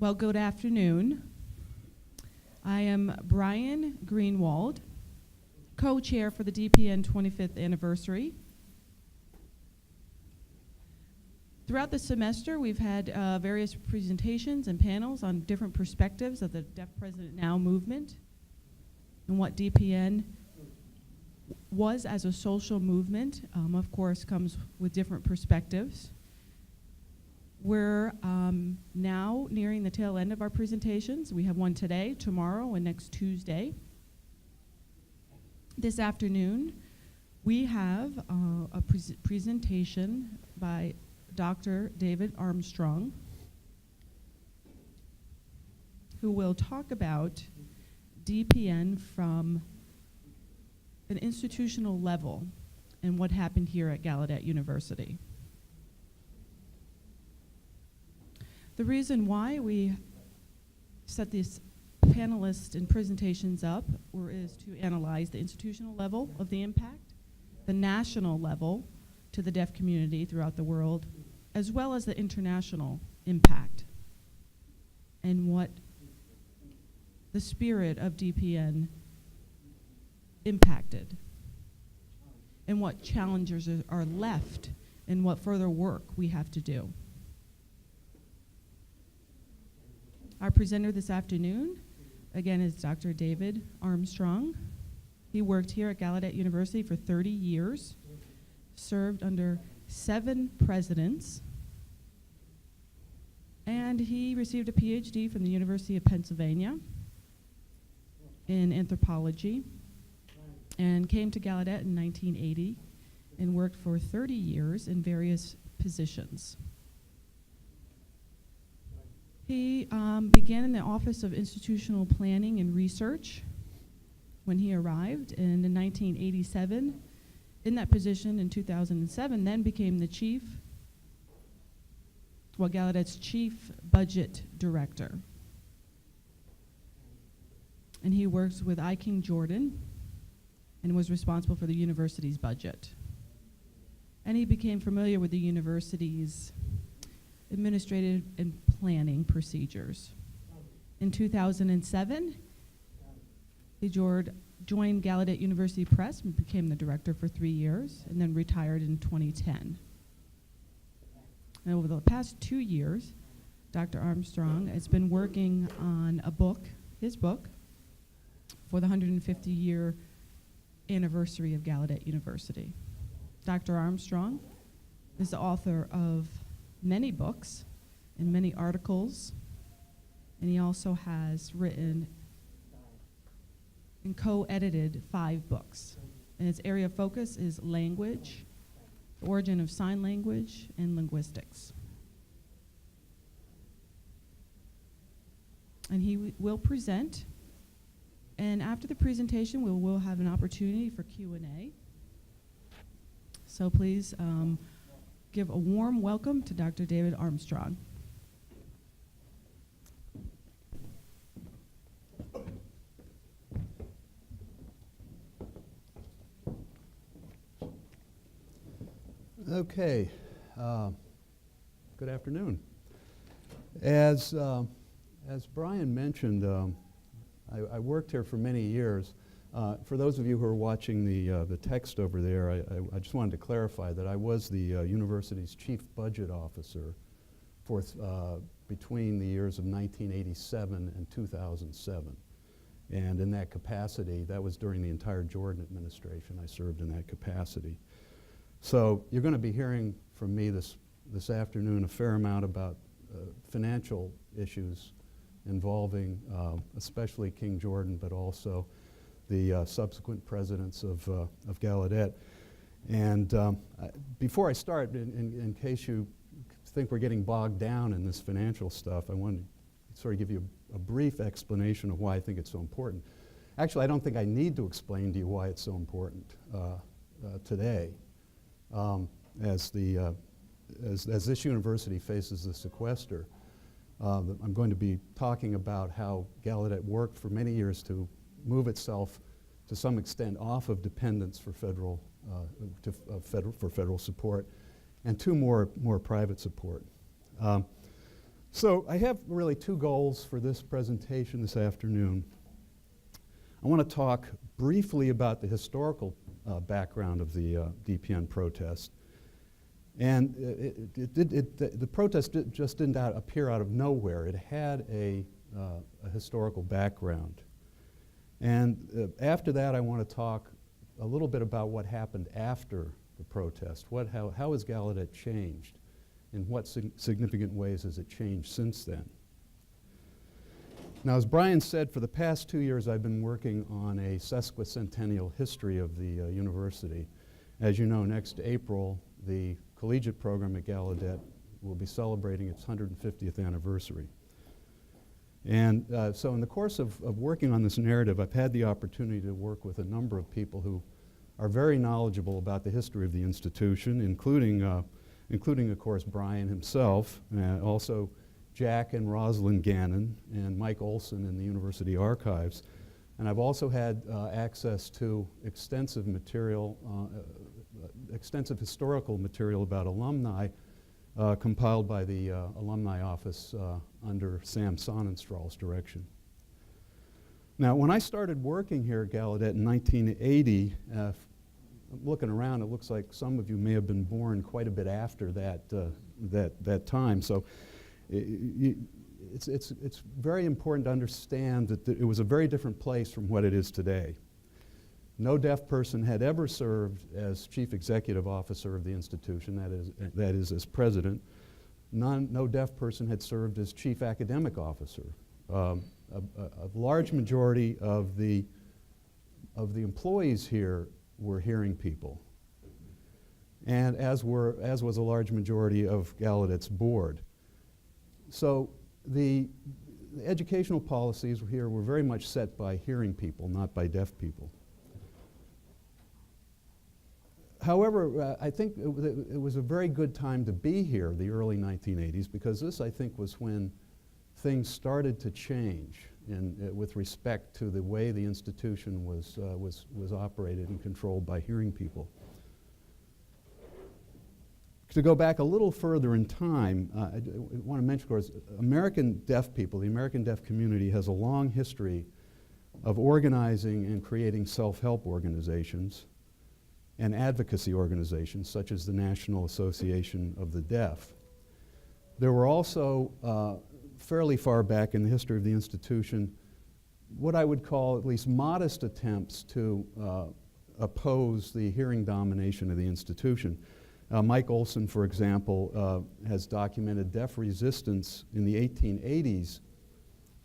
Well, good afternoon. I am Brian Greenwald, co-chair for the DPN 25th anniversary. Throughout the semester, we've had various presentations and panels on different perspectives of the Deaf President Now movement and what DPN was as a social movement, of course, comes with different perspectives. We're now nearing the tail end of our presentations. We have one today, tomorrow, and next Tuesday. This afternoon, we have a presentation by Dr. David Armstrong, who will talk about DPN from an institutional level and what happened here at Gallaudet University. The reason why we set these panelists and presentations up is to analyze the institutional level of the impact, the national level to the deaf community throughout the world, as well as the international impact, and what the spirit of DPN impacted, and what challenges are left, and what further work we have to do. Our presenter this afternoon, again, is Dr. David Armstrong. He worked here at Gallaudet University for 30 years, served under 7 presidents, and he received a PhD from the University of Pennsylvania in anthropology, and came to Gallaudet in 1980 and worked for 30 years in various positions. He began in the Office of Institutional Planning and Research when he arrived, and in 1987, in that position in 2007, then became the Gallaudet's chief budget director. And he works with I. King Jordan and was responsible for the university's budget. And he became familiar with the university's administrative and planning procedures. In 2007, he joined Gallaudet University Press and became the director for 3 years, and then retired in 2010. And over the past 2 years, Dr. Armstrong has been working on his book, for the 150-year anniversary of Gallaudet University. Dr. Armstrong is the author of many books and many articles, and he also has written and co-edited 5 books. And his area of focus is language, the origin of sign language, and linguistics. And he will present, and after the presentation, we will have an opportunity for Q&A. So please give a warm welcome to Dr. David Armstrong. Okay, good afternoon. As Brian mentioned, I worked here for many years. For those of you who are watching the text over there, I just wanted to clarify that I was the university's chief budget officer for between the years of 1987 and 2007. And in that capacity, that was during the entire Jordan administration, I served in that capacity. So you're going to be hearing from me this afternoon a fair amount about financial issues involving especially King Jordan, but also the subsequent presidents of Gallaudet. And before I start, in case you think we're getting bogged down in this financial stuff, I want to sort of give you a brief explanation of why I think it's so important. Actually, I don't think I need to explain to you why it's so important today, as this university faces the sequester. I'm going to be talking about how Gallaudet worked for many years to move itself to some extent off of dependence for federal support, and to more private support. So I have really two goals for this presentation this afternoon. I want to talk briefly about the historical background of the DPN protest. And the protest just didn't appear out of nowhere. It had a historical background. And after that, I want to talk a little bit about what happened after the protest. How has Gallaudet changed? In what significant ways has it changed since then? Now, as Brian said, for the past 2 years, I've been working on a sesquicentennial history of the university. As you know, next April, the collegiate program at Gallaudet will be celebrating its 150th anniversary. And so in the course of working on this narrative, I've had the opportunity to work with a number of people who are very knowledgeable about the history of the institution, including, of course, Brian himself, also Jack and Rosalind Gannon, and Mike Olson in the university archives. And I've also had access to extensive material, extensive historical material about alumni compiled by the alumni office under Sam Sonnenstrahl's direction. Now, when I started working here at Gallaudet in 1980, looking around, it looks like some of you may have been born quite a bit after that time. So it's very important to understand that it was a very different place from what it is today. No deaf person had ever served as chief executive officer of the institution, that is as president. No deaf person had served as chief academic officer. A large majority of the employees here were hearing people, and as was a large majority of Gallaudet's board. So the educational policies here were very much set by hearing people, not by deaf people. However, I think it was a very good time to be here, the early 1980s, because this, I think, was when things started to change with respect to the way the institution was operated and controlled by hearing people. To go back a little further in time, I want to mention, of course, American deaf people, the American deaf community has a long history of organizing and creating self-help organizations and advocacy organizations, such as the National Association of the Deaf. There were also, fairly far back in the history of the institution, what I would call at least modest attempts to oppose the hearing domination of the institution. Mike Olson, for example, has documented deaf resistance in the 1880s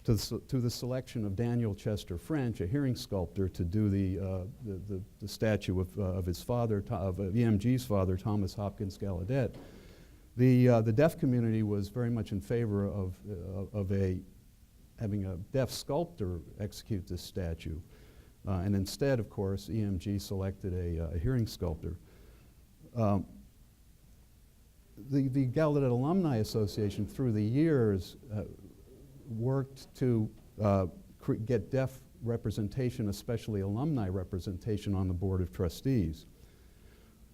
to the selection of Daniel Chester French, a hearing sculptor, to do the statue of his father, of EMG's father, Thomas Hopkins Gallaudet. The deaf community was very much in favor of having a deaf sculptor execute this statue. And instead, of course, EMG selected a hearing sculptor. The Gallaudet Alumni Association, through the years, worked to get deaf representation, especially alumni representation, on the Board of Trustees.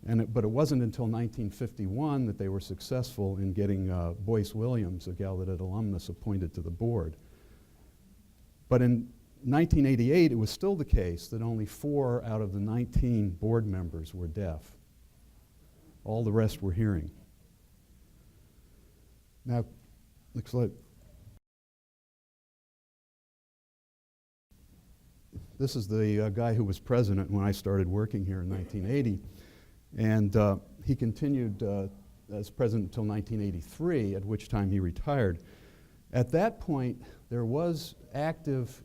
But it wasn't until 1951 that they were successful in getting Boyce Williams, a Gallaudet alumnus, appointed to the board. But in 1988, it was still the case that only 4 out of the 19 board members were deaf. All the rest were hearing. Now, looks like this is the guy who was president when I started working here in 1980. And he continued as president until 1983, at which time he retired. At that point, there was active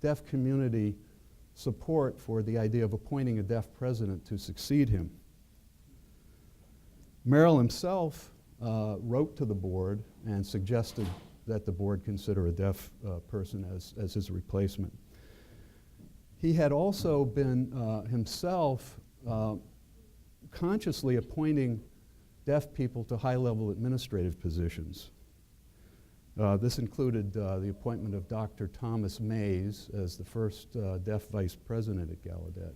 deaf community support for the idea of appointing a deaf president to succeed him. Merrill himself wrote to the board and suggested that the board consider a deaf person as his replacement. He had also been himself consciously appointing deaf people to high-level administrative positions. This included the appointment of Dr. Thomas Mays as the first deaf vice president at Gallaudet.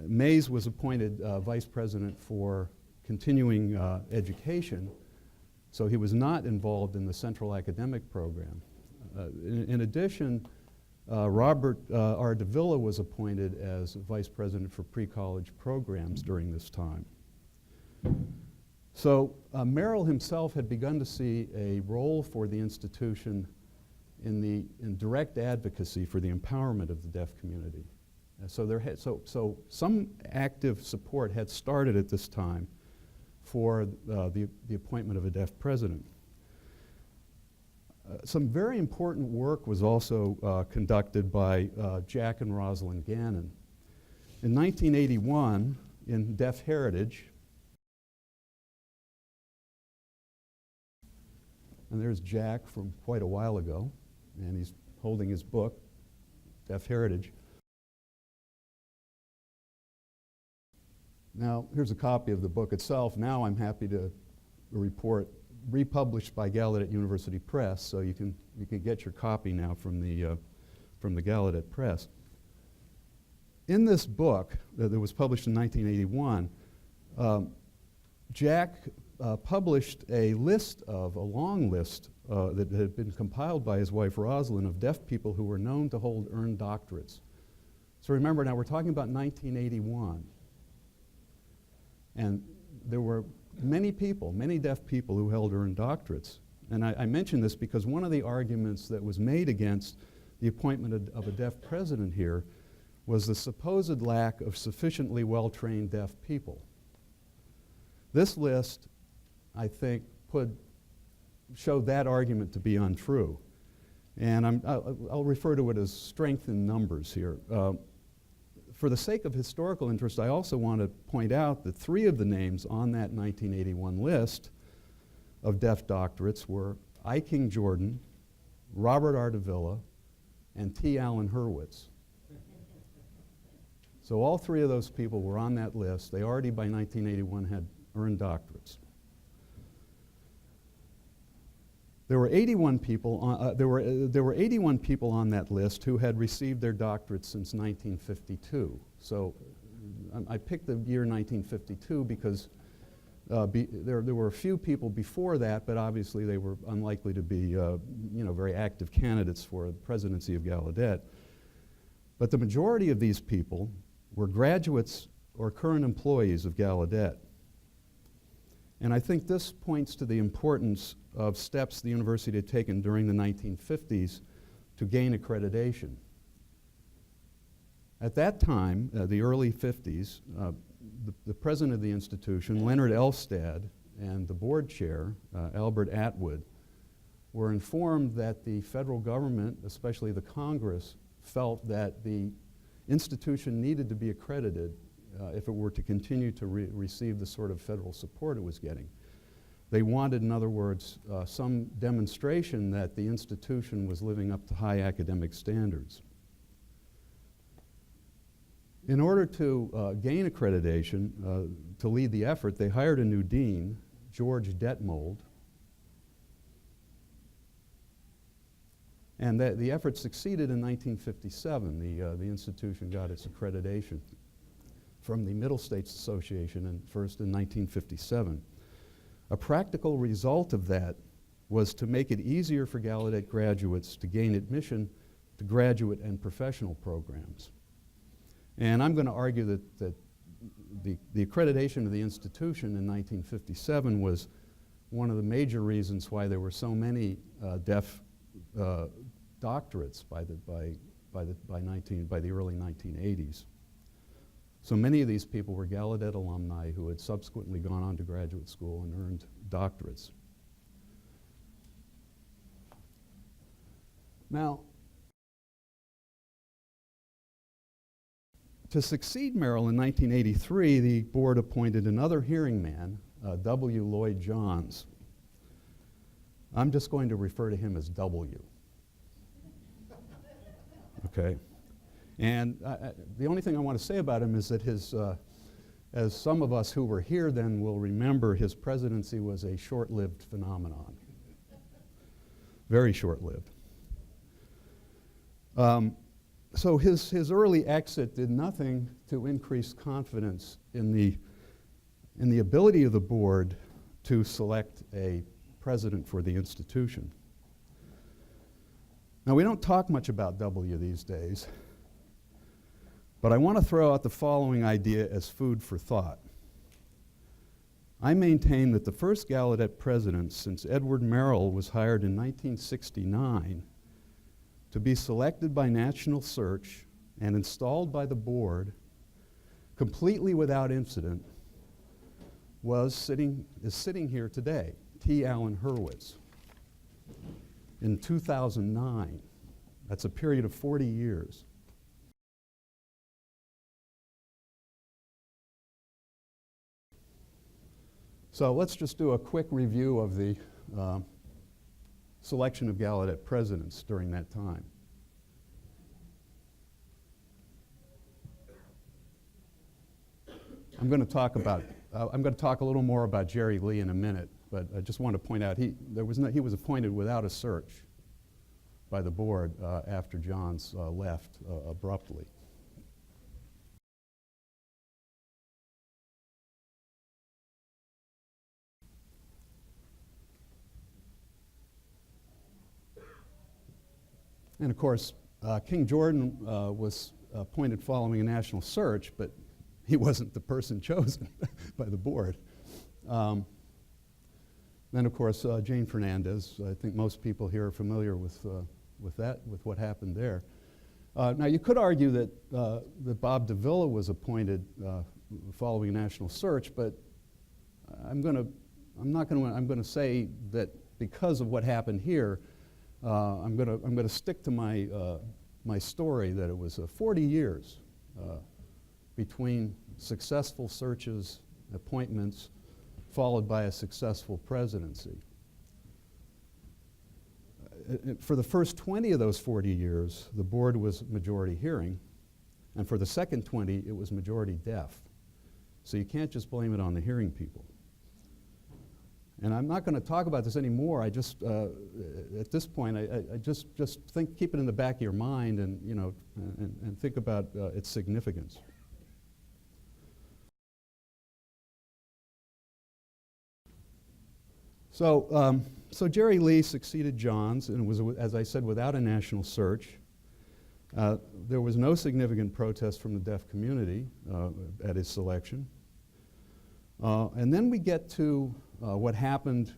Mays was appointed vice president for continuing education, So he was not involved in the central academic program. In addition, Robert R. Davila was appointed as vice president for pre-college programs during this time. So Merrill himself had begun to see a role for the institution in direct advocacy for the empowerment of the deaf community. So some active support had started at this time for the appointment of a deaf president. Some very important work was also conducted by Jack and Rosalind Gannon. In 1981, in Deaf Heritage, and there's Jack from quite a while ago, and he's holding his book, Deaf Heritage. Now, here's a copy of the book itself. Now I'm happy to report republished by Gallaudet University Press, so you can get your copy now from the Gallaudet Press. In this book that was published in 1981, Jack published a long list that had been compiled by his wife Rosalind of deaf people who were known to hold earned doctorates. So remember, now we're talking about 1981. And there were many deaf people who held earned doctorates. And I mention this because one of the arguments that was made against the appointment of a deaf president here was the supposed lack of sufficiently well-trained deaf people. This list, I think, showed that argument to be untrue. And I'll refer to it as strength in numbers here. For the sake of historical interest, I also want to point out that 3 of the names on that 1981 list of deaf doctorates were I. King Jordan, Robert R. Davila, and T. Allen Hurwitz. So all 3 of those people were on that list. They already by 1981 had earned doctorates. There were 81 people on that list who had received their doctorates since 1952. So I picked the year 1952 because there were a few people before that, but obviously they were unlikely to be very active candidates for the presidency of Gallaudet. But the majority of these people were graduates or current employees of Gallaudet. And I think this points to the importance of steps the university had taken during the 1950s to gain accreditation. At that time, the early 50s, the president of the institution, Leonard Elstad, and the board chair, Albert Atwood, were informed that the federal government, especially the Congress, felt that the institution needed to be accredited if it were to continue to receive the sort of federal support it was getting. They wanted, in other words, some demonstration that the institution was living up to high academic standards. In order to gain accreditation, to lead the effort, they hired a new dean, George Detmold, and the effort succeeded in 1957. The institution got its accreditation from the Middle States Association, and first in 1957. A practical result of that was to make it easier for Gallaudet graduates to gain admission to graduate and professional programs. And I'm going to argue that the accreditation of the institution in 1957 was one of the major reasons why there were so many deaf doctorates by the early 1980s. So many of these people were Gallaudet alumni who had subsequently gone on to graduate school and earned doctorates. Now, to succeed Merrill in 1983, the board appointed another hearing man, W. Lloyd Johns. I'm just going to refer to him as W. Okay. And the only thing I want to say about him is that as some of us who were here then will remember, his presidency was a short-lived phenomenon. Very short-lived. So his early exit did nothing to increase confidence in the ability of the board to select a president for the institution. Now, we don't talk much about W these days, but I want to throw out the following idea as food for thought. I maintain that the first Gallaudet president since Edward Merrill was hired in 1969 to be selected by national search and installed by the board completely without incident is sitting here today, T. Allen Hurwitz, in 2009. That's a period of 40 years. So let's just do a quick review of the selection of Gallaudet presidents during that time. I'm going to talk a little more about Jerry Lee in a minute, but I just want to point out he was appointed without a search by the board after Johns left abruptly. And of course, King Jordan was appointed following a national search, but he wasn't the person chosen by the board. Then, of course, Jane Fernandez. I think most people here are familiar with what happened there. Now, you could argue that Bob Davila was appointed following a national search, but I'm going to say that because of what happened here, I'm going to stick to my story that it was 40 years between successful searches, appointments, followed by a successful presidency. For the first 20 of those 40 years, the board was majority hearing, and for the second 20, it was majority deaf. So you can't just blame it on the hearing people. And I'm not going to talk about this anymore. I just, at this point, I just keep it in the back of your mind and, and think about its significance. So Jerry Lee succeeded Johns, and it was, as I said, without a national search. There was no significant protest from the deaf community at his selection. And then we get to what happened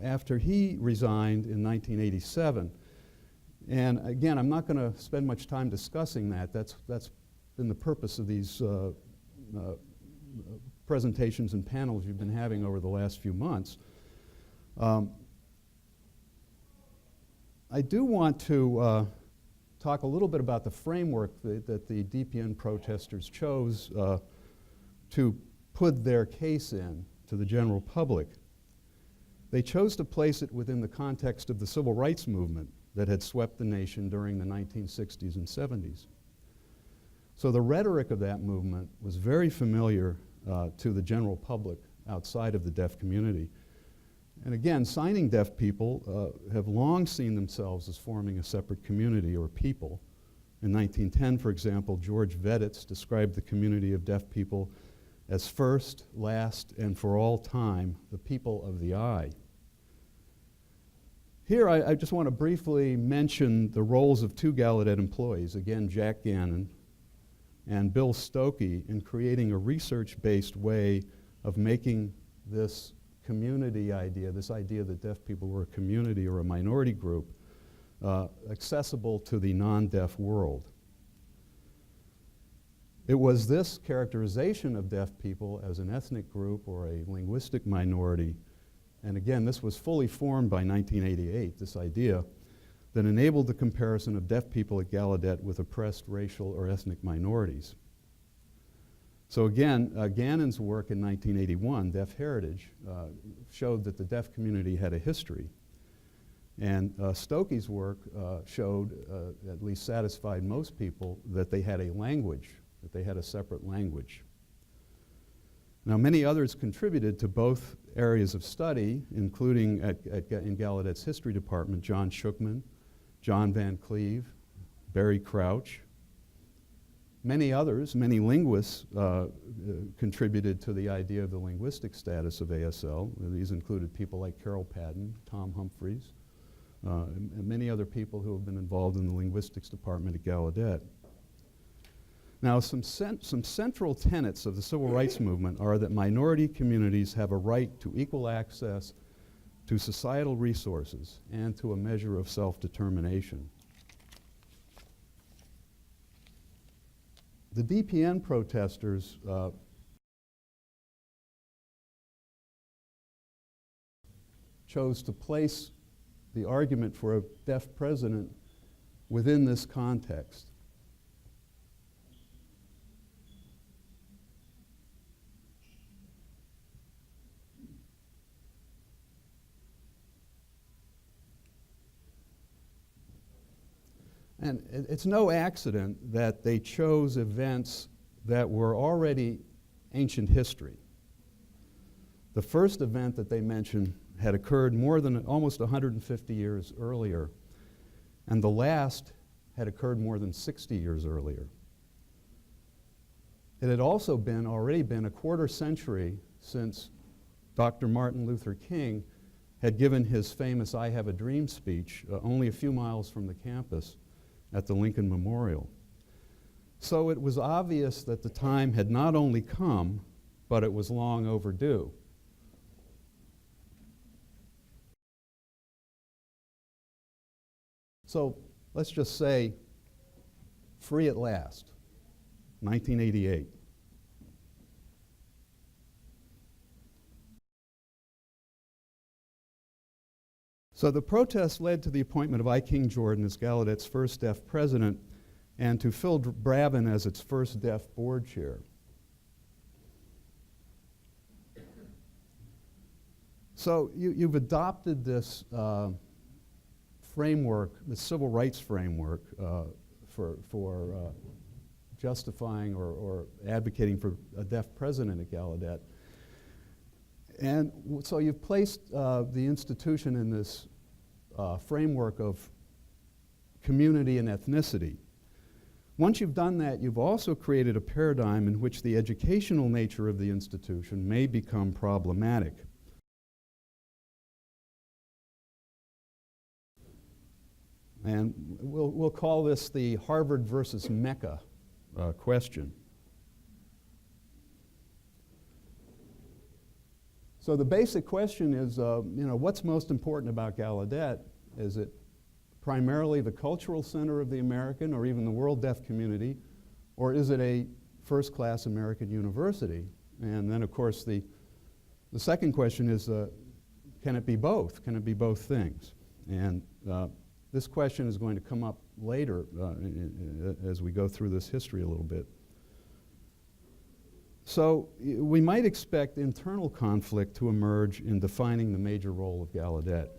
after he resigned in 1987. And again, I'm not going to spend much time discussing that. That's been the purpose of these presentations and panels you've been having over the last few months. I do want to talk a little bit about the framework that the DPN protesters chose to put their case in to the general public. They chose to place it within the context of the civil rights movement that had swept the nation during the 1960s and 70s. So the rhetoric of that movement was very familiar to the general public outside of the deaf community. And again, signing deaf people have long seen themselves as forming a separate community or people. In 1910, for example, George Veditz described the community of deaf people as first, last, and for all time, the people of the eye. Here, I just want to briefly mention the roles of two Gallaudet employees, again, Jack Gannon and Bill Stokey, in creating a research-based way of making this community idea, this idea that deaf people were a community or a minority group, accessible to the non-deaf world. It was this characterization of deaf people as an ethnic group or a linguistic minority, and again, this was fully formed by 1988, this idea, that enabled the comparison of deaf people at Gallaudet with oppressed racial or ethnic minorities. So again, Gannon's work in 1981, Deaf Heritage, showed that the deaf community had a history. And Stokey's work showed, at least satisfied most people, that they had a language, that they had a separate language. Now, many others contributed to both areas of study, including in Gallaudet's history department, John Shookman, John Van Cleve, Barry Crouch. Many others, many linguists contributed to the idea of the linguistic status of ASL. These included people like Carol Padden, Tom Humphreys, and many other people who have been involved in the linguistics department at Gallaudet. Now, some central tenets of the civil rights movement are that minority communities have a right to equal access to societal resources and to a measure of self-determination. The DPN protesters chose to place the argument for a deaf president within this context. And it's no accident that they chose events that were already ancient history. The first event that they mentioned had occurred more than almost 150 years earlier, and the last had occurred more than 60 years earlier. It had also already been a quarter century since Dr. Martin Luther King had given his famous "I Have a Dream" speech only a few miles from the campus at the Lincoln Memorial. So it was obvious that the time had not only come, but it was long overdue. So let's just say, free at last, 1988. So the protest led to the appointment of I. King Jordan as Gallaudet's first deaf president and to Phil Brabin as its first deaf board chair. So you've adopted this framework, the civil rights framework for justifying or advocating for a deaf president at Gallaudet. And so you've placed the institution in this framework of community and ethnicity. Once you've done that, you've also created a paradigm in which the educational nature of the institution may become problematic. And we'll call this the Harvard versus Mecca question. So the basic question is, what's most important about Gallaudet? Is it primarily the cultural center of the American or even the world deaf community, or is it a first-class American university? And then, of course, the second question is, can it be both? Can it be both things? And this question is going to come up later as we go through this history a little bit. So we might expect internal conflict to emerge in defining the major role of Gallaudet.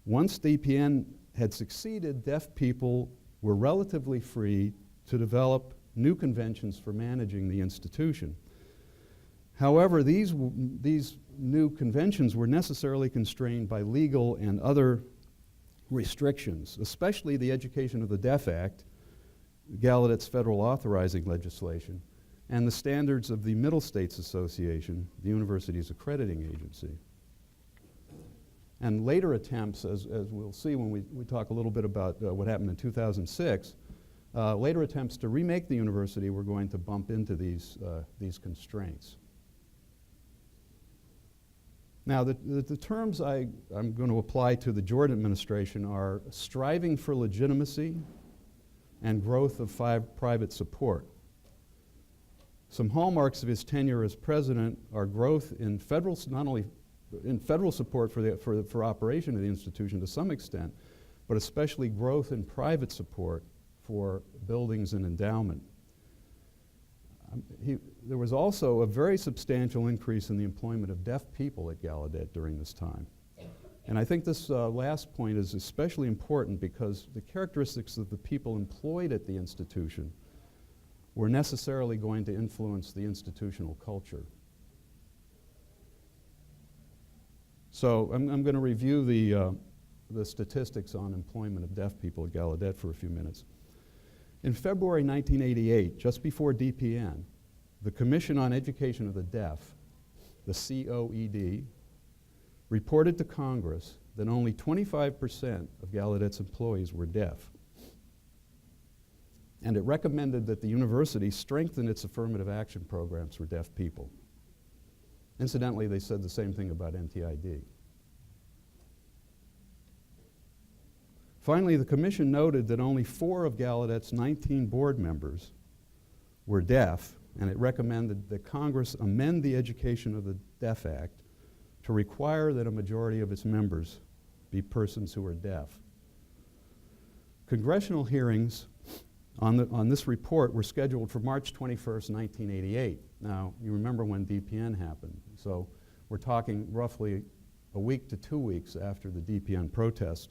Once DPN had succeeded, deaf people were relatively free to develop new conventions for managing the institution. However, these new conventions were necessarily constrained by legal and other restrictions, especially the Education of the Deaf Act, Gallaudet's federal authorizing legislation, and the standards of the Middle States Association, the university's accrediting agency. And later attempts, as we'll see when we talk a little bit about what happened in 2006, later attempts to remake the university were going to bump into these constraints. Now, the terms I'm going to apply to the Jordan administration are striving for legitimacy and growth of private support. Some hallmarks of his tenure as president are growth in federal, not only in federal support for operation of the institution to some extent, but especially growth in private support for buildings and endowment. There was also a very substantial increase in the employment of deaf people at Gallaudet during this time. And I think this last point is especially important because the characteristics of the people employed at the institution were necessarily going to influence the institutional culture. So I'm going to review the statistics on employment of deaf people at Gallaudet for a few minutes. In February 1988, just before DPN, the Commission on Education of the Deaf, the COED, reported to Congress that only 25% of Gallaudet's employees were deaf. And it recommended that the university strengthen its affirmative action programs for deaf people. Incidentally, they said the same thing about NTID. Finally, the Commission noted that only 4 of Gallaudet's 19 board members were deaf, and it recommended that Congress amend the Education of the Deaf Act to require that a majority of its members be persons who are deaf. Congressional hearings on this report were scheduled for March 21st, 1988. Now, you remember when DPN happened, so we're talking roughly a week to 2 weeks after the DPN protest.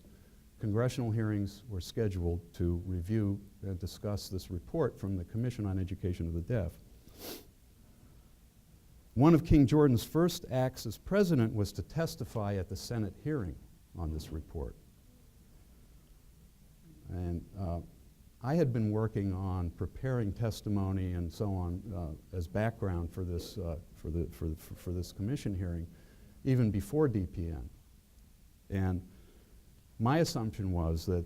Congressional hearings were scheduled to review and discuss this report from the Commission on Education of the Deaf. One of King Jordan's first acts as president was to testify at the Senate hearing on this report. And I had been working on preparing testimony and so on as background for this, for this commission hearing even before DPN. And my assumption was that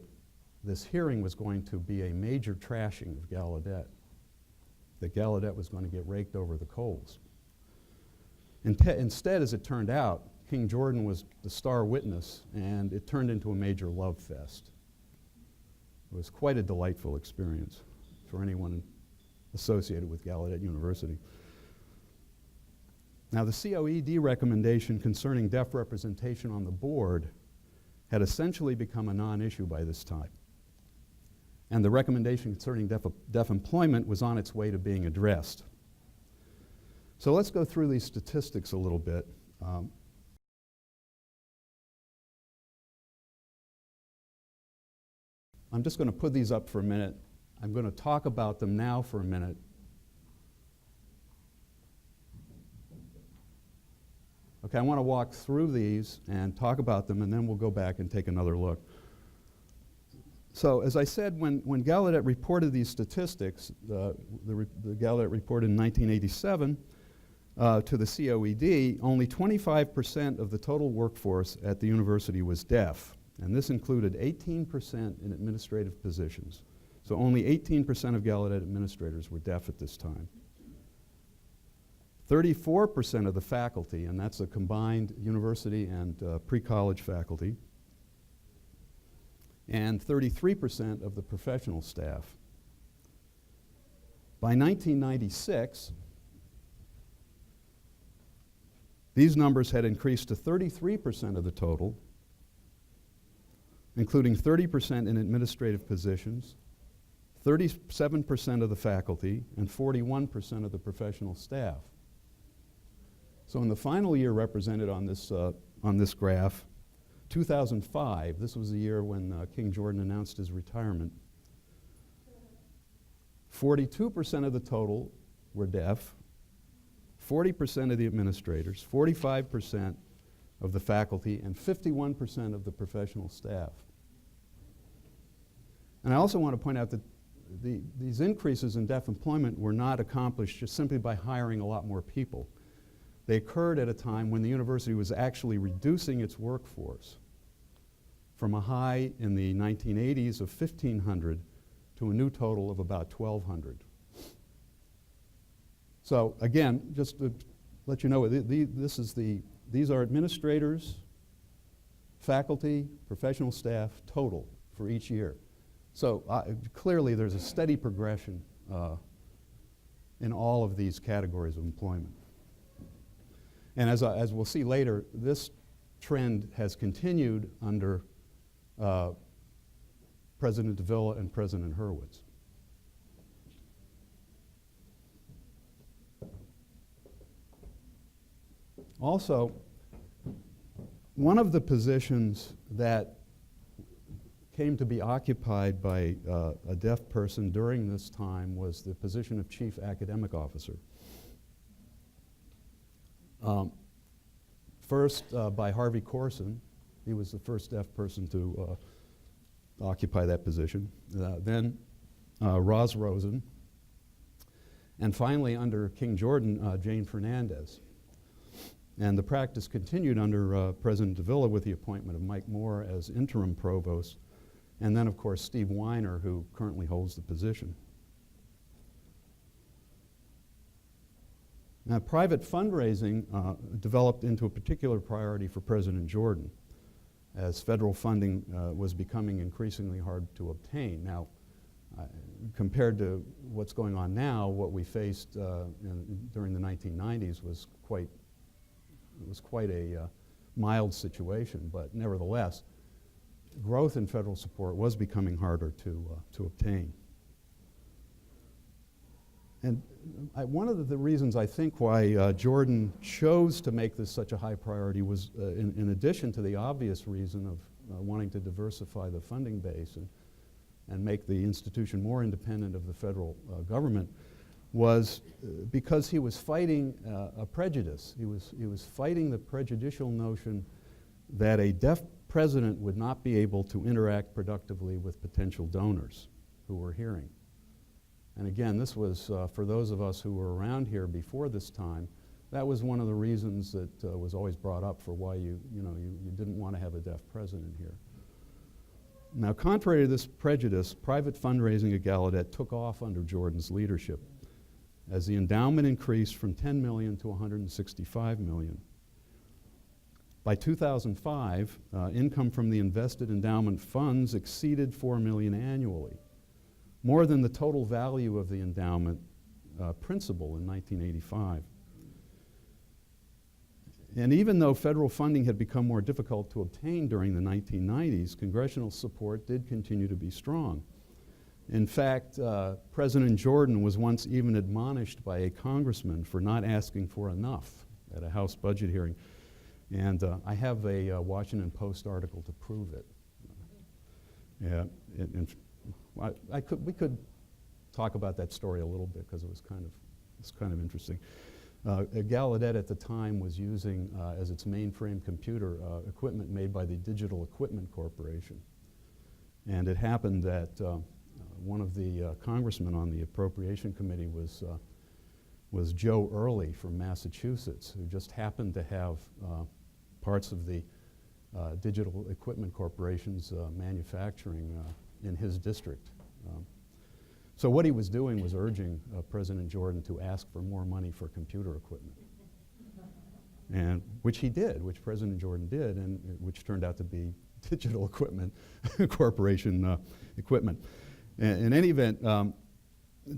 this hearing was going to be a major trashing of Gallaudet, that Gallaudet was going to get raked over the coals. Instead, as it turned out, King Jordan was the star witness, and it turned into a major love fest. It was quite a delightful experience for anyone associated with Gallaudet University. Now, the COED recommendation concerning deaf representation on the board had essentially become a non-issue by this time. And the recommendation concerning deaf employment was on its way to being addressed. So let's go through these statistics a little bit. I'm just going to put these up for a minute. I'm going to talk about them now for a minute. Okay, I want to walk through these and talk about them, and then we'll go back and take another look. So, as I said, when Gallaudet reported these statistics, the Gallaudet report in 1987 to the COED, only 25% of the total workforce at the university was deaf, and this included 18% in administrative positions. So only 18% of Gallaudet administrators were deaf at this time. 34% of the faculty, and that's a combined university and pre-college faculty, and 33% of the professional staff. By 1996, these numbers had increased to 33% of the total, including 30% in administrative positions, 37% of the faculty, and 41% of the professional staff. So in the final year represented on this graph, 2005, this was the year when King Jordan announced his retirement, 42% of the total were deaf, 40% of the administrators, 45% of the faculty, and 51% of the professional staff. And I also want to point out that these increases in deaf employment were not accomplished just simply by hiring a lot more people. They occurred at a time when the university was actually reducing its workforce from a high in the 1980s of 1,500 to a new total of about 1,200. So again, just to let you know, these are administrators, faculty, professional staff, total for each year. So clearly there's a steady progression in all of these categories of employment. And as we'll see later, this trend has continued under President Davila and President Hurwitz. Also, one of the positions that came to be occupied by a deaf person during this time was the position of Chief Academic Officer. First by Harvey Corson. He was the first deaf person to occupy that position. Then Roz Rosen, and finally, under King Jordan, Jane Fernandez. And the practice continued under President Davila with the appointment of Mike Moore as interim provost, and then, of course, Steve Weiner, who currently holds the position. Now, private fundraising developed into a particular priority for President Jordan, as federal funding was becoming increasingly hard to obtain. Now, compared to what's going on now, what we faced during the 1990s was quite a mild situation, but nevertheless, growth in federal support was becoming harder to obtain. And one of the reasons I think why Jordan chose to make this such a high priority was, in addition to the obvious reason of wanting to diversify the funding base and make the institution more independent of the federal government, was because he was fighting a prejudice. He was fighting the prejudicial notion that a deaf president would not be able to interact productively with potential donors who were hearing. And again, this was, for those of us who were around here before this time, that was one of the reasons that was always brought up for why you didn't want to have a deaf president here. Now, contrary to this prejudice, private fundraising at Gallaudet took off under Jordan's leadership, as the endowment increased from $10 million to $165 million. By 2005, income from the invested endowment funds exceeded $4 million annually, more than the total value of the endowment principal in 1985. And even though federal funding had become more difficult to obtain during the 1990s, congressional support did continue to be strong. In fact, President Jordan was once even admonished by a congressman for not asking for enough at a House budget hearing. And I have a Washington Post article to prove it. We could talk about that story a little bit because it's kind of interesting. Gallaudet at the time was using as its mainframe computer equipment made by the Digital Equipment Corporation. And it happened that one of the congressmen on the Appropriation Committee was Joe Early from Massachusetts, who just happened to have parts of the Digital Equipment Corporation's manufacturing in his district. So what he was doing was urging President Jordan to ask for more money for computer equipment, and which he did, which President Jordan did, and which turned out to be Digital Equipment Corporation equipment. In any event,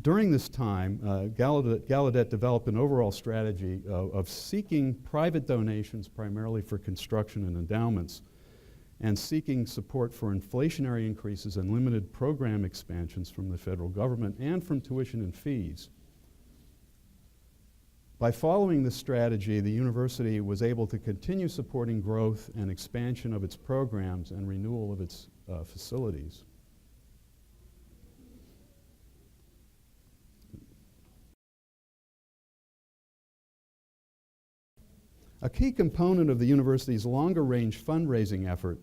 during this time, Gallaudet developed an overall strategy of seeking private donations primarily for construction and endowments, and seeking support for inflationary increases and limited program expansions from the federal government and from tuition and fees. By following this strategy, the university was able to continue supporting growth and expansion of its programs and renewal of its facilities. A key component of the university's longer-range fundraising effort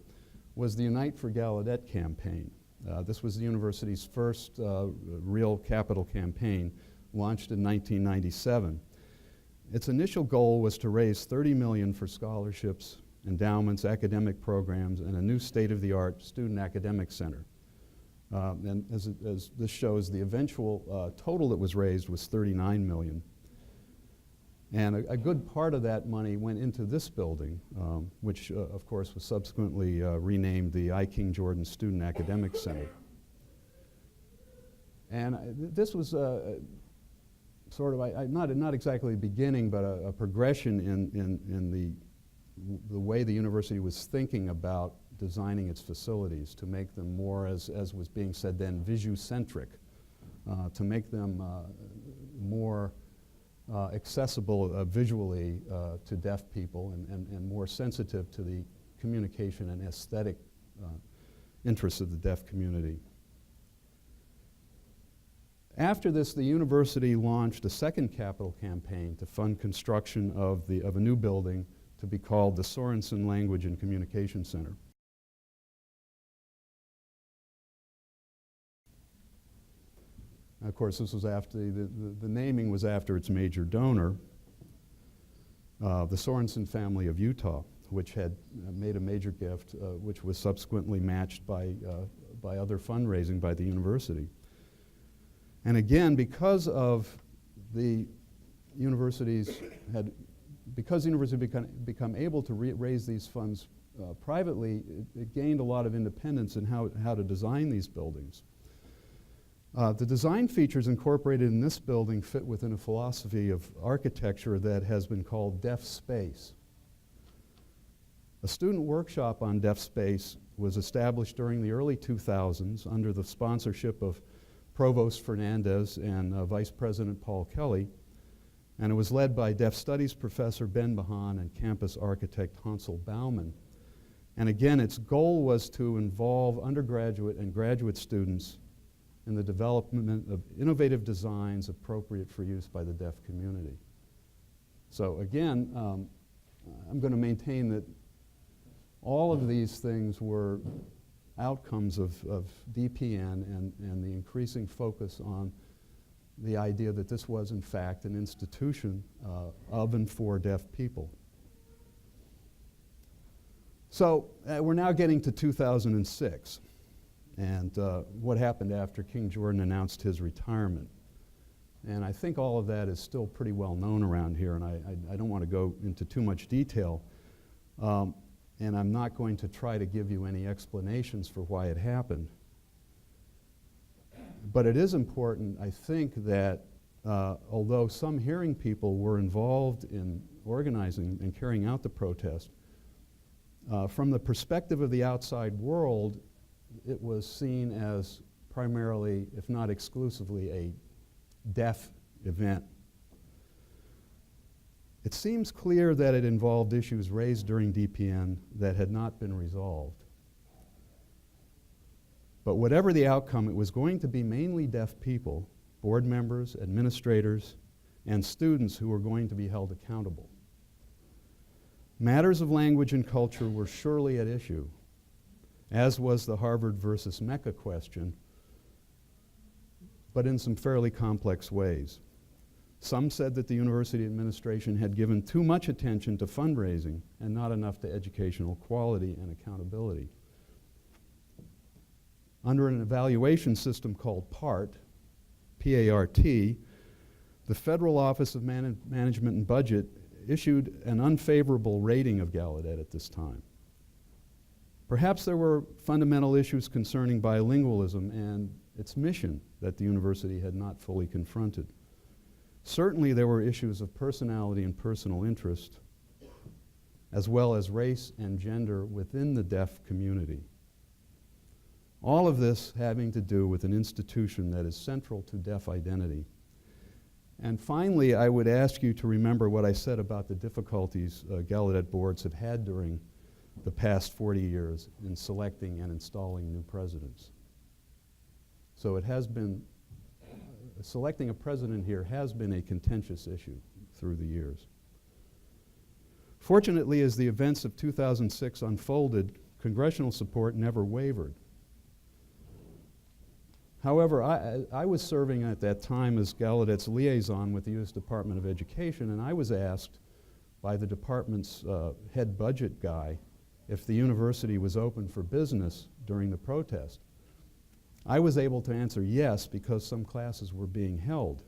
was the Unite for Gallaudet campaign. This was the university's first real capital campaign, launched in 1997. Its initial goal was to raise $30 million for scholarships, endowments, academic programs, and a new state-of-the-art student academic center. And as this shows, the eventual total that was raised was $39 million. And a good part of that money went into this building, which of course was subsequently renamed the I. King Jordan Student Academic Center. And this was sort of, not exactly the beginning, but a progression in the way the university was thinking about designing its facilities to make them more, as was being said then, visu-centric, to make them more accessible visually to deaf people and more sensitive to the communication and aesthetic interests of the deaf community. After this, the university launched a second capital campaign to fund construction of a new building to be called the Sorensen Language and Communication Center. Of course, this was after the naming was after its major donor, the Sorensen family of Utah, which had made a major gift, which was subsequently matched by other fundraising by the university. And again, because the university become able to raise these funds privately, it gained a lot of independence in how to design these buildings. The design features incorporated in this building fit within a philosophy of architecture that has been called deaf space. A student workshop on deaf space was established during the early 2000s under the sponsorship of Provost Fernandez and Vice President Paul Kelly, and it was led by Deaf Studies Professor Ben Bahan and campus architect Hansel Baumann. And again, its goal was to involve undergraduate and graduate students in the development of innovative designs appropriate for use by the deaf community. So again, I'm going to maintain that all of these things were outcomes of DPN and the increasing focus on the idea that this was in fact an institution of and for deaf people. So we're now getting to 2006 and what happened after King Jordan announced his retirement. And I think all of that is still pretty well known around here, and I don't want to go into too much detail. And I'm not going to try to give you any explanations for why it happened. But it is important, I think, that although some hearing people were involved in organizing and carrying out the protest, from the perspective of the outside world, it was seen as primarily, if not exclusively, a deaf event. It seems clear that it involved issues raised during DPN that had not been resolved. But whatever the outcome, it was going to be mainly deaf people, board members, administrators, and students who were going to be held accountable. Matters of language and culture were surely at issue, as was the Harvard versus Mecca question, but in some fairly complex ways. Some said that the university administration had given too much attention to fundraising and not enough to educational quality and accountability. Under an evaluation system called PART, P-A-R-T, the Federal Office of Management and Budget issued an unfavorable rating of Gallaudet at this time. Perhaps there were fundamental issues concerning bilingualism and its mission that the university had not fully confronted. Certainly there were issues of personality and personal interest, as well as race and gender within the deaf community. All of this having to do with an institution that is central to deaf identity. And finally, I would ask you to remember what I said about the difficulties Gallaudet boards have had during the past 40 years in selecting and installing new presidents. So it has been, selecting a president here has been a contentious issue through the years. Fortunately, as the events of 2006 unfolded, congressional support never wavered. However, I was serving at that time as Gallaudet's liaison with the U.S. Department of Education, and I was asked by the department's head budget guy if the university was open for business during the protest. I was able to answer yes because some classes were being held.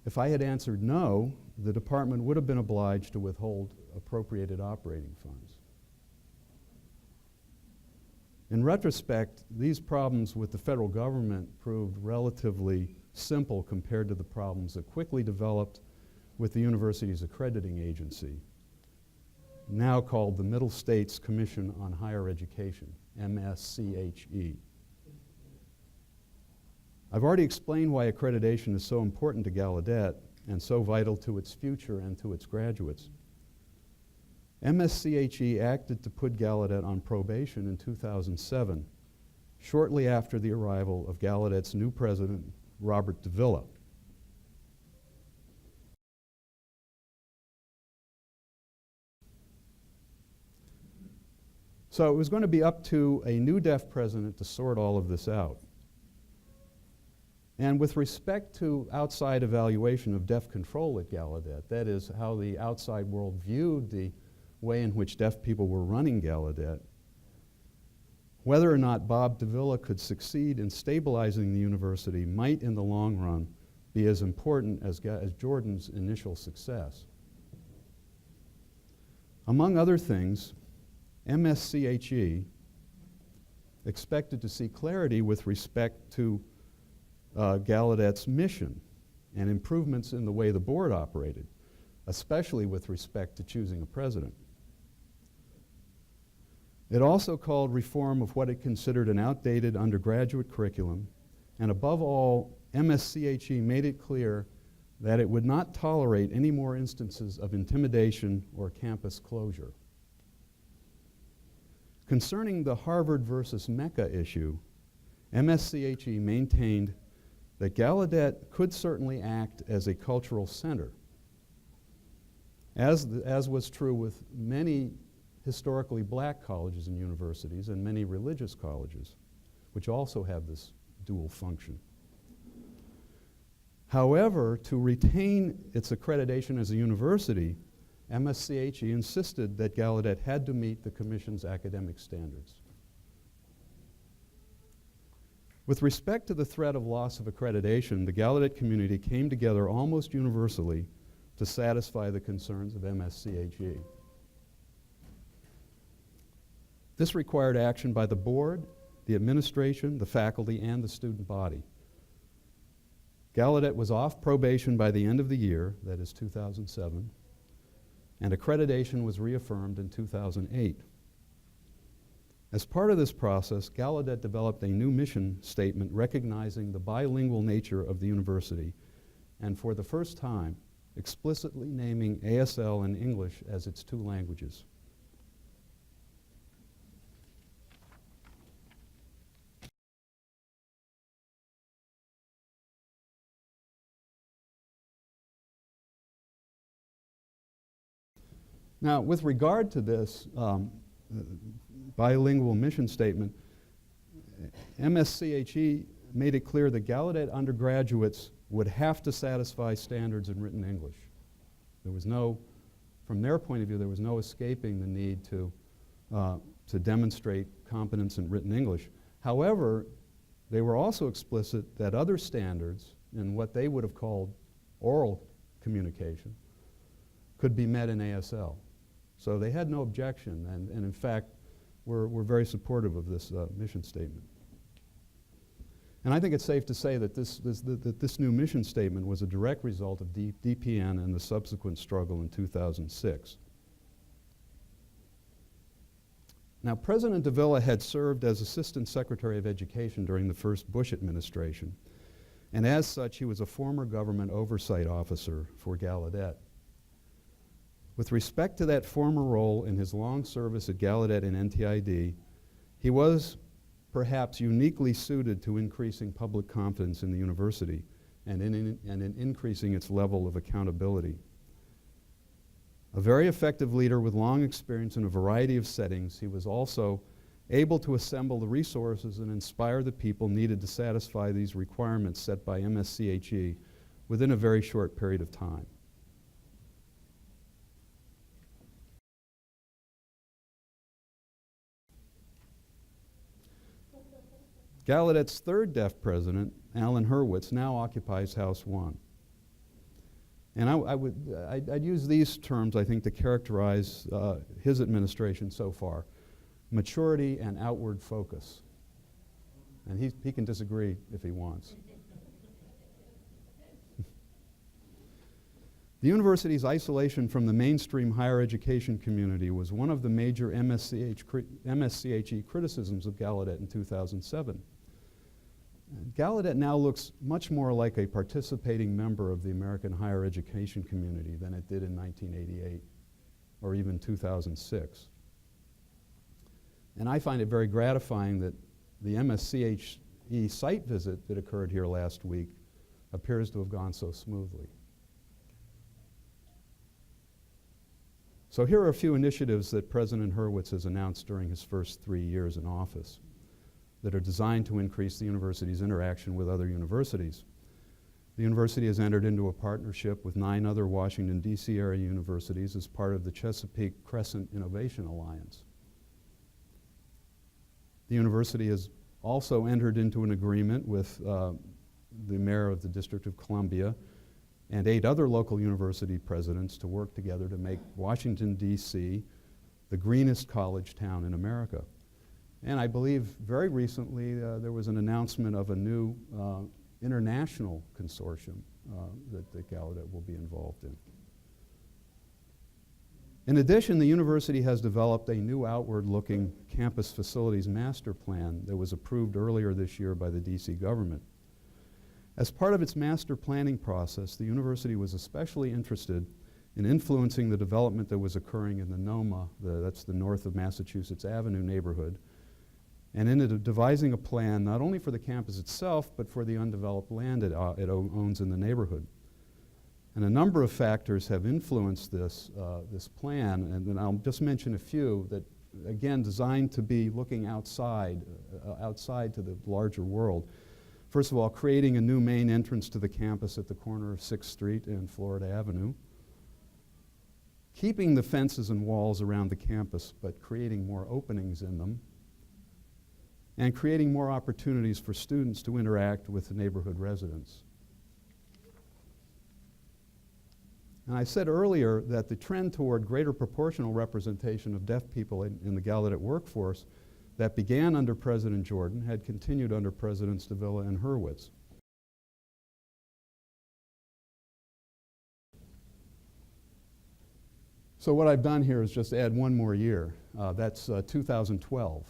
If I had answered no, the department would have been obliged to withhold appropriated operating funds. In retrospect, these problems with the federal government proved relatively simple compared to the problems that quickly developed with the university's accrediting agency, now called the Middle States Commission on Higher Education, MSCHE. I've already explained why accreditation is so important to Gallaudet and so vital to its future and to its graduates. MSCHE acted to put Gallaudet on probation in 2007, shortly after the arrival of Gallaudet's new president, Robert Davila. So it was going to be up to a new deaf president to sort all of this out. And with respect to outside evaluation of deaf control at Gallaudet, that is how the outside world viewed the way in which deaf people were running Gallaudet, whether or not Bob Davila could succeed in stabilizing the university might in the long run be as important as Jordan's initial success. Among other things, MSCHE expected to see clarity with respect to Gallaudet's mission and improvements in the way the board operated, especially with respect to choosing a president. It also called reform of what it considered an outdated undergraduate curriculum, and above all, MSCHE made it clear that it would not tolerate any more instances of intimidation or campus closure. Concerning the Harvard versus Mecca issue, MSCHE maintained that Gallaudet could certainly act as a cultural center, as was true with many historically black colleges and universities and many religious colleges, which also have this dual function. However, to retain its accreditation as a university, MSCHE insisted that Gallaudet had to meet the Commission's academic standards. With respect to the threat of loss of accreditation, the Gallaudet community came together almost universally to satisfy the concerns of MSCHE. This required action by the board, the administration, the faculty, and the student body. Gallaudet was off probation by the end of the year, that is 2007, and accreditation was reaffirmed in 2008. As part of this process, Gallaudet developed a new mission statement recognizing the bilingual nature of the university, and for the first time, explicitly naming ASL and English as its two languages. Now, with regard to this bilingual mission statement, MSCHE made it clear that Gallaudet undergraduates would have to satisfy standards in written English. There was no, from their point of view, there was no escaping the need to demonstrate competence in written English. However, they were also explicit that other standards in what they would have called oral communication could be met in ASL. So they had no objection, and in fact, were very supportive of this mission statement. And I think it's safe to say that this new mission statement was a direct result of DPN and the subsequent struggle in 2006. Now, President Davila had served as Assistant Secretary of Education during the first Bush administration, and as such, he was a former government oversight officer for Gallaudet. With respect to that former role in his long service at Gallaudet and NTID, he was perhaps uniquely suited to increasing public confidence in the university and in increasing its level of accountability. A very effective leader with long experience in a variety of settings, he was also able to assemble the resources and inspire the people needed to satisfy these requirements set by MSCHE within a very short period of time. Gallaudet's third deaf president, Alan Hurwitz, now occupies House 1. And I'd use these terms, I think, to characterize his administration so far: maturity and outward focus. And he can disagree if he wants. The university's isolation from the mainstream higher education community was one of the major MSCHE criticisms of Gallaudet in 2007. Gallaudet now looks much more like a participating member of the American higher education community than it did in 1988 or even 2006. And I find it very gratifying that the MSCHE site visit that occurred here last week appears to have gone so smoothly. So here are a few initiatives that President Hurwitz has announced during his first 3 years in office. that are designed to increase the university's interaction with other universities. The university has entered into a partnership with 9 other Washington, D.C. area universities as part of the Chesapeake Crescent Innovation Alliance. The university has also entered into an agreement with the mayor of the District of Columbia and 8 other local university presidents to work together to make Washington, D.C. the greenest college town in America. And I believe very recently there was an announcement of a new international consortium that Gallaudet will be involved in. In addition, the university has developed a new outward-looking campus facilities master plan that was approved earlier this year by the DC government. As part of its master planning process, the university was especially interested in influencing the development that was occurring in the NOMA, that's the north of Massachusetts Avenue neighborhood, and in devising a plan not only for the campus itself, but for the undeveloped land it owns in the neighborhood. And a number of factors have influenced this plan, and then I'll just mention a few that, again, designed to be looking outside to the larger world. First of all, creating a new main entrance to the campus at the corner of 6th Street and Florida Avenue. Keeping the fences and walls around the campus, but creating more openings in them. And creating more opportunities for students to interact with the neighborhood residents. And I said earlier that the trend toward greater proportional representation of deaf people in the Gallaudet workforce that began under President Jordan had continued under Presidents Davila and Hurwitz. So what I've done here is just add one more year. That's 2012.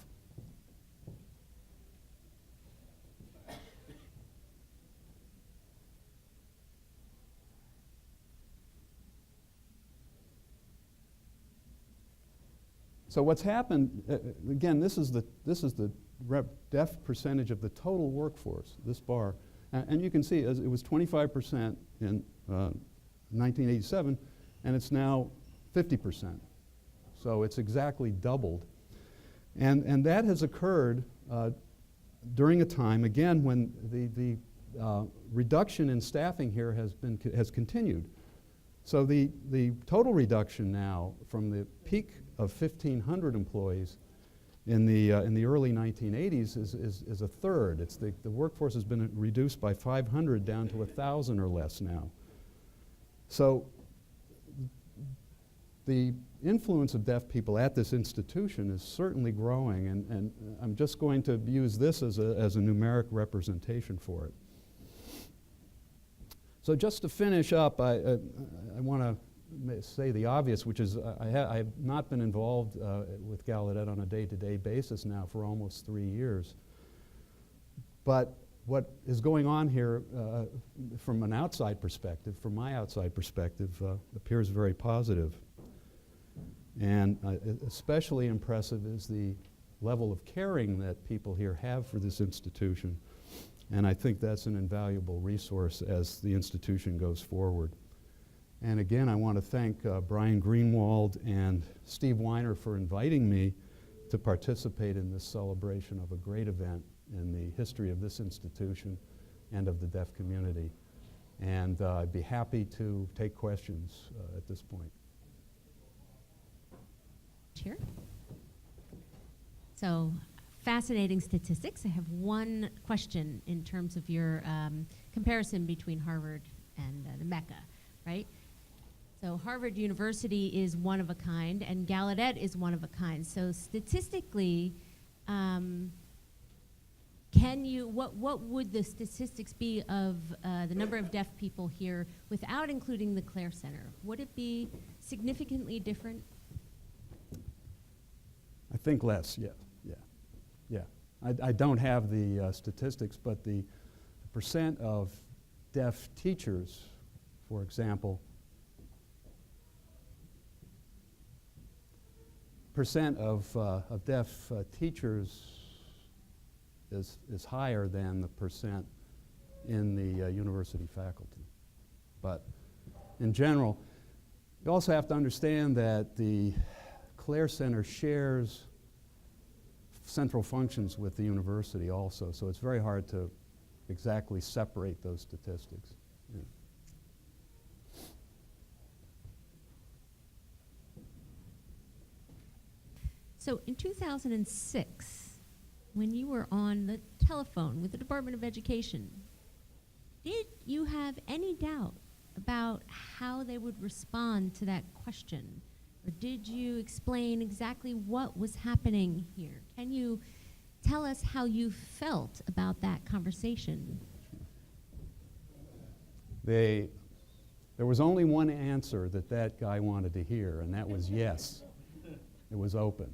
So what's happened, again, this is the deaf percentage of the total workforce, this bar. And you can see it was 25% in 1987, and it's now 50%. So it's exactly doubled. And that has occurred during a time, again, when the reduction in staffing here has continued. So the total reduction now from the peak of 1,500 employees in the early 1980s is a third. It's the workforce has been reduced by 500 down to 1,000 or less now. So the influence of deaf people at this institution is certainly growing, and I'm just going to use this as a numeric representation for it. So just to finish up, I want to say the obvious, which is I have not been involved with Gallaudet on a day-to-day basis now for almost 3 years. But what is going on here from an outside perspective, from my outside perspective, appears very positive. And especially impressive is the level of caring that people here have for this institution. And I think that's an invaluable resource as the institution goes forward. And again, I want to thank Brian Greenwald and Steve Weiner for inviting me to participate in this celebration of a great event in the history of this institution and of the deaf community. And I'd be happy to take questions at this point. Chair. So, fascinating statistics. I have one question in terms of your comparison between Harvard and the Mecca, right? So Harvard University is one of a kind, and Gallaudet is one of a kind. So statistically, what would the statistics be of the number of deaf people here without including the Clare Center? Would it be significantly different? I think less, yeah. I don't have the statistics, but the percent of deaf teachers, for example, percent of deaf teachers is higher than the percent in the university faculty. But in general, you also have to understand that the Clare Center shares central functions with the university also, so it's very hard to exactly separate those statistics. Yeah. So in 2006, when you were on the telephone with the Department of Education, did you have any doubt about how they would respond to that question? Or did you explain exactly what was happening here? Can you tell us how you felt about that conversation? There was only one answer that guy wanted to hear, and that was yes. It was open.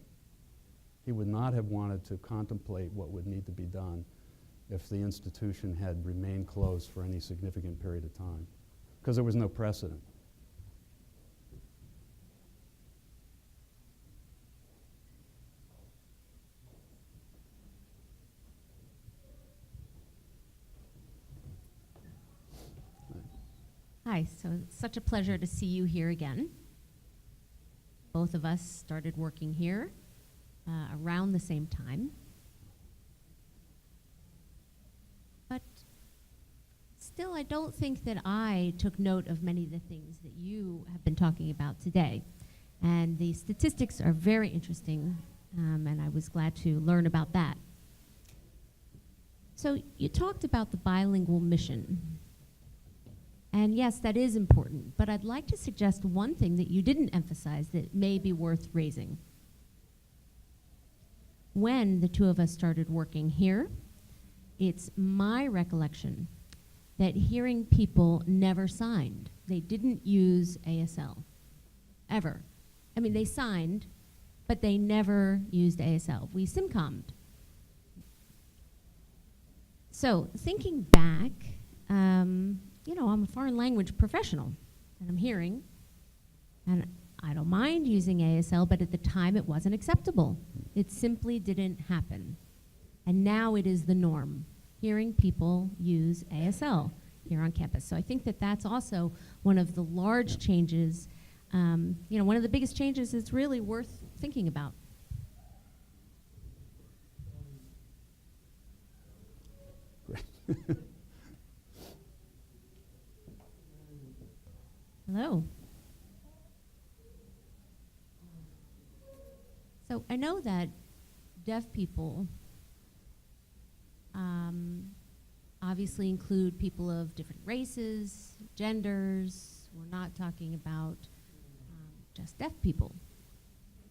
He would not have wanted to contemplate what would need to be done if the institution had remained closed for any significant period of time, because there was no precedent. Hi, so it's such a pleasure to see you here again. Both of us started working here around the same time. But still, I don't think that I took note of many of the things that you have been talking about today. And the statistics are very interesting, and I was glad to learn about that. So you talked about the bilingual mission. And yes, that is important, but I'd like to suggest one thing that you didn't emphasize that may be worth raising. When the two of us started working here, it's my recollection that hearing people never signed. They didn't use ASL, ever. I mean, they signed, but they never used ASL. We SimCommed. So thinking back, you know, I'm a foreign language professional, and I'm hearing, and I don't mind using ASL, but at the time it wasn't acceptable. It simply didn't happen. And now it is the norm, hearing people use ASL here on campus. So I think that that's also one of the large changes, you know, one of the biggest changes is really worth thinking about. Great. Hello. So I know that deaf people obviously include people of different races, genders. We're not talking about just deaf people.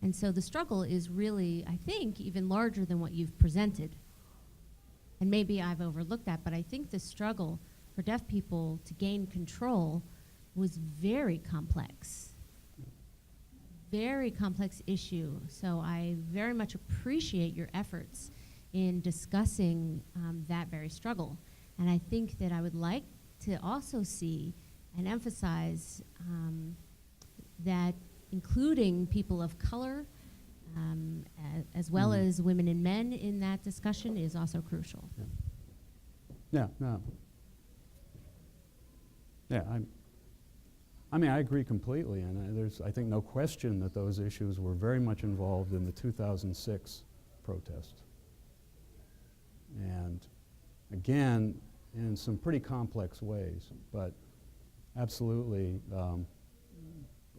And so the struggle is really, I think, even larger than what you've presented. And maybe I've overlooked that, but I think the struggle for deaf people to gain control was very complex issue. So I very much appreciate your efforts in discussing that very struggle. And I think that I would like to also see and emphasize that including people of color as well as women and men in that discussion is also crucial. Yeah, no. Yeah, I mean, I agree completely, and there's, I think, no question that those issues were very much involved in the 2006 protest. And again, in some pretty complex ways, but absolutely,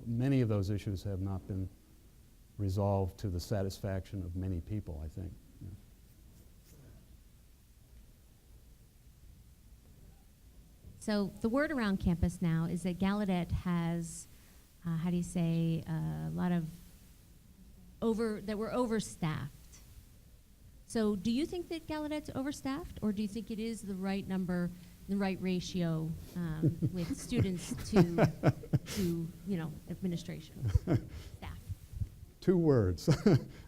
many of those issues have not been resolved to the satisfaction of many people, I think. Yeah. So the word around campus now is that Gallaudet has, how do you say, a lot of that we're overstaffed. So do you think that Gallaudet's overstaffed, or do you think it is the right number, the right ratio with students to you know, administration, staff? 2 words,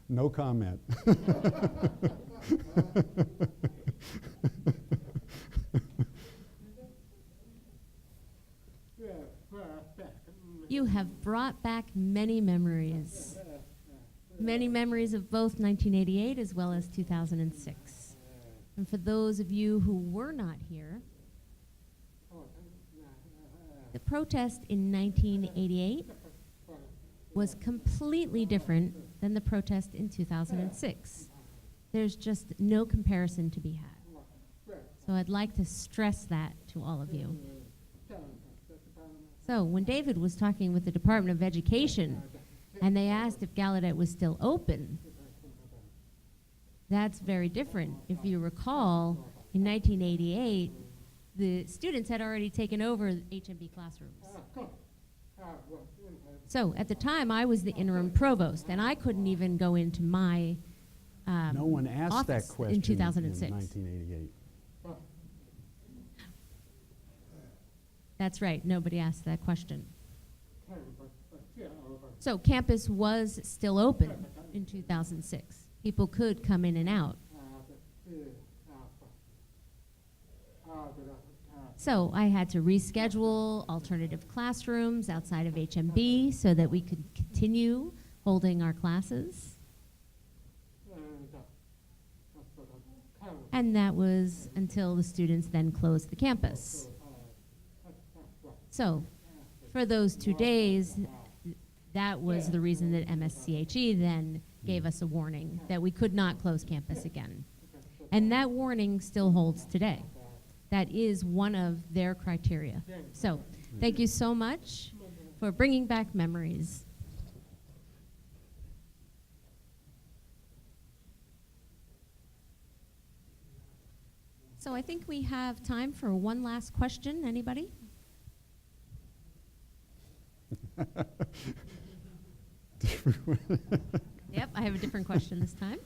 no comment. You have brought back many memories of both 1988 as well as 2006. And for those of you who were not here, the protest in 1988 was completely different than the protest in 2006. there's just no comparison to be had. So I'd like to stress that to all of you. So when David was talking with the Department of Education and they asked if Gallaudet was still open, that's very different. If you recall, in 1988, the students had already taken over HMB classrooms. So at the time, I was the interim provost, and I couldn't even go into my No one asked that office question in 2006. in 1988. That's right, nobody asked that question. So campus was still open in 2006. People could come in and out. So I had to reschedule alternative classrooms outside of HMB so that we could continue holding our classes. And that was until the students then closed the campus. So for those 2 days, that was the reason that MSCHE then gave us a warning that we could not close campus again. And that warning still holds today. That is one of their criteria. So thank you so much for bringing back memories. So I think we have time for one last question. Anybody? Yep, I have a different question this time.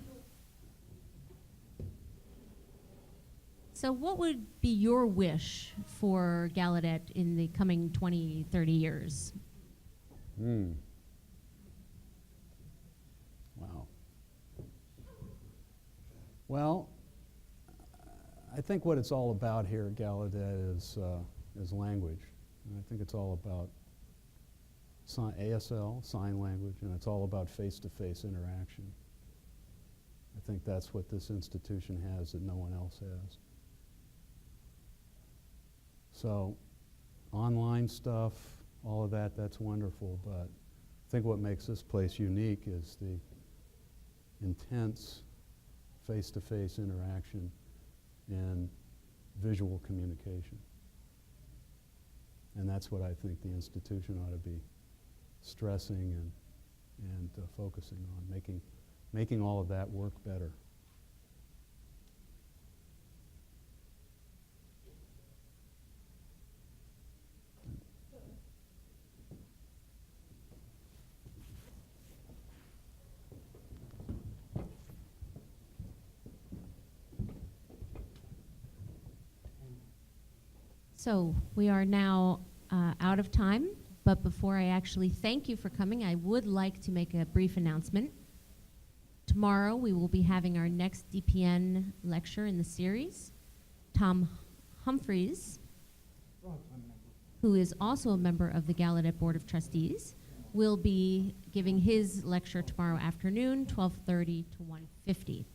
So what would be your wish for Gallaudet in the coming 20, 30 years? Wow. Well, I think what it's all about here at Gallaudet is language. And I think it's all about ASL, sign language, and it's all about face-to-face interaction. I think that's what this institution has that no one else has. So online stuff, all of that, that's wonderful, but I think what makes this place unique is the intense face-to-face interaction and visual communication. And that's what I think the institution ought to be stressing and focusing on, making all of that work better. So we are now out of time, but before I actually thank you for coming, I would like to make a brief announcement. Tomorrow we will be having our next DPN lecture in the series. Tom Humphreys, who is also a member of the Gallaudet Board of Trustees, will be giving his lecture tomorrow afternoon, 12:30 to 1:50.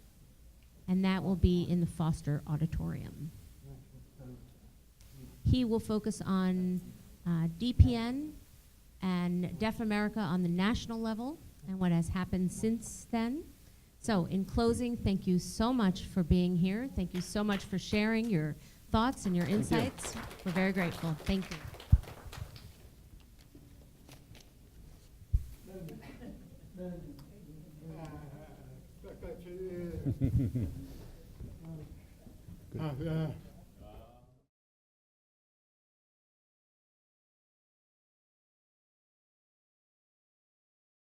And that will be in the Foster Auditorium. He will focus on DPN and Deaf America on the national level and what has happened since then. So in closing, thank you so much for being here. Thank you so much for sharing your thoughts and your insights. We're very grateful. Thank you. Good.